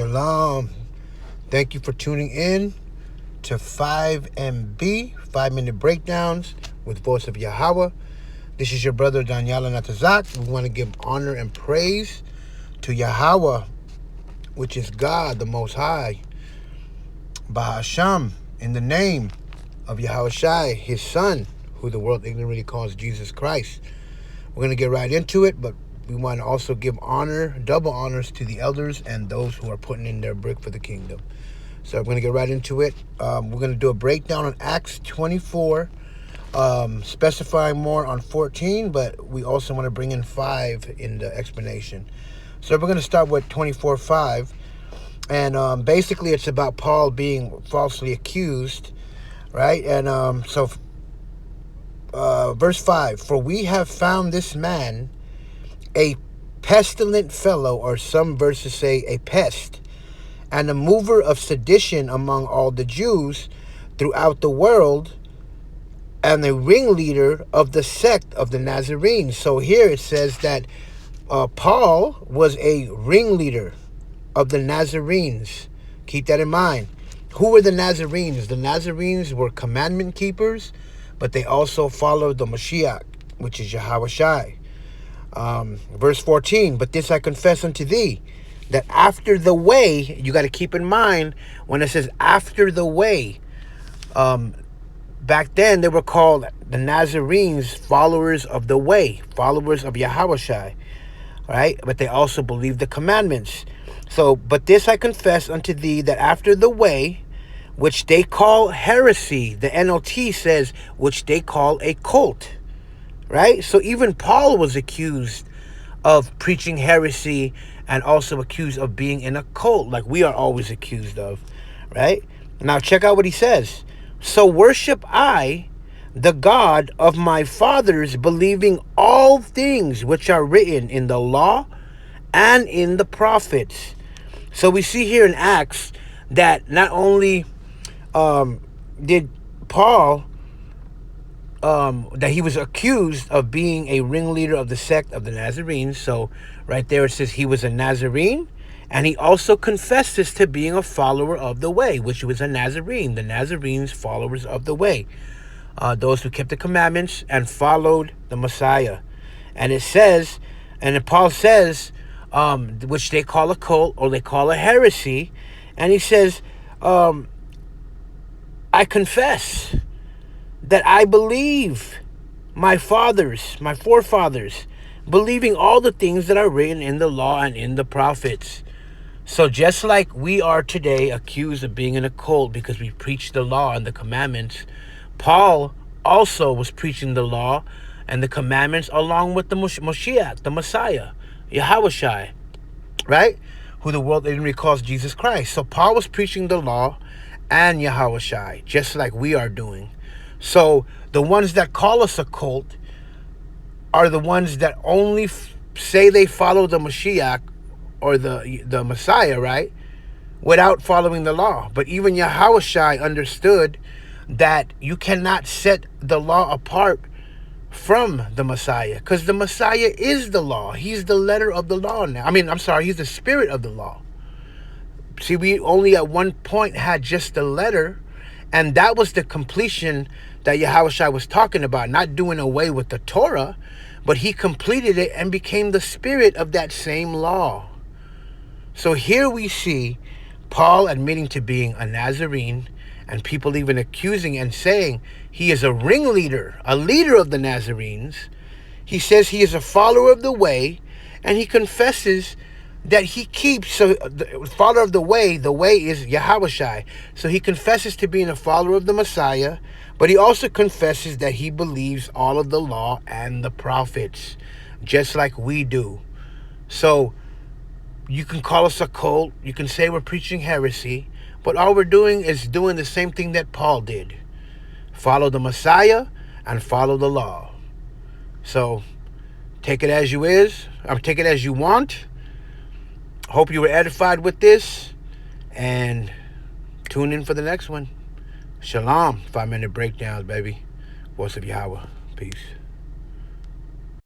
Shalom. Thank you for tuning in to 5MB, 5-minute breakdowns with Voice of Yahweh. This is your brother Daniela Natazak. We want to give honor and praise to Yahweh, which is God, the Most High, Bahasham, in the name of Yahweh Shai, his son, who the world ignorantly calls Jesus Christ. We're going to get right into it, but we want to also give honor, double honors to the elders and those who are putting in their brick for the kingdom. So I'm going to get right into it. We're going to do a breakdown on Acts 24, specifying more on 14, but we also want to bring in 5 in the explanation. So we're going to start with 24:5, and basically it's about Paul being falsely accused, right? And verse 5, for we have found this man a pestilent fellow, or some verses say a pest, and a mover of sedition among all the Jews throughout the world, and the ringleader of the sect of the Nazarenes. So here it says that Paul was a ringleader of the Nazarenes. Keep that in mind. Who were the Nazarenes? The Nazarenes were commandment keepers, but they also followed the Mashiach, which is Yahweh Shai. Verse 14, but this I confess unto thee, that after the way, you got to keep in mind when it says after the way, back then they were called the Nazarenes, followers of the way, followers of Yahweh Shai, right? But they also believed the commandments. So, but this I confess unto thee, that after the way, which they call heresy, the NLT says, which they call a cult, right? So even Paul was accused of preaching heresy and also accused of being in a cult, like we are always accused of, right? Now check out what he says. So worship I the God of my fathers, believing all things which are written in the law and in the prophets. So we see here in Acts that not only did Paul that he was accused of being a ringleader of the sect of the Nazarenes. So right there it says he was a Nazarene, and he also confesses to being a follower of the way, which was a Nazarene. The Nazarenes, followers of the way, those who kept the commandments and followed the Messiah. And it says, and then Paul says, which they call a cult or they call a heresy, and he says, I confess that I believe my forefathers, believing all the things that are written in the law and in the prophets. So just like we are today accused of being in a cult because we preach the law and the commandments, Paul also was preaching the law and the commandments along with the Moshiach, the Messiah, Yahweh Shai, right? Who the world ignorantly calls Jesus Christ. So Paul was preaching the law and Yahweh Shai, just like we are doing. So the ones that call us a cult are the ones that only say they follow the Mashiach or the Messiah, right? Without following the law. But even Yahweh Shai understood that you cannot set the law apart from the Messiah, because the Messiah is the law. He's the letter of the law now. He's the spirit of the law. See, we only at one point had just the letter, and that was the completion that Yahweh Shai was talking about, not doing away with the Torah, but he completed it and became the spirit of that same law. So here we see Paul admitting to being a Nazarene, and people even accusing and saying he is a ringleader, a leader of the Nazarenes. He says he is a follower of the way, and he confesses that he keeps, so the follower of the way is Yahweh Shai. So he confesses to being a follower of the Messiah, but he also confesses that he believes all of the law and the prophets, just like we do. So you can call us a cult, you can say we're preaching heresy, but all we're doing is doing the same thing that Paul did. Follow the Messiah and follow the law. So take it as take it as you want. Hope you were edified with this, and tune in for the next one. Shalom. 5-minute breakdowns, baby. Voice of Yahweh. Peace.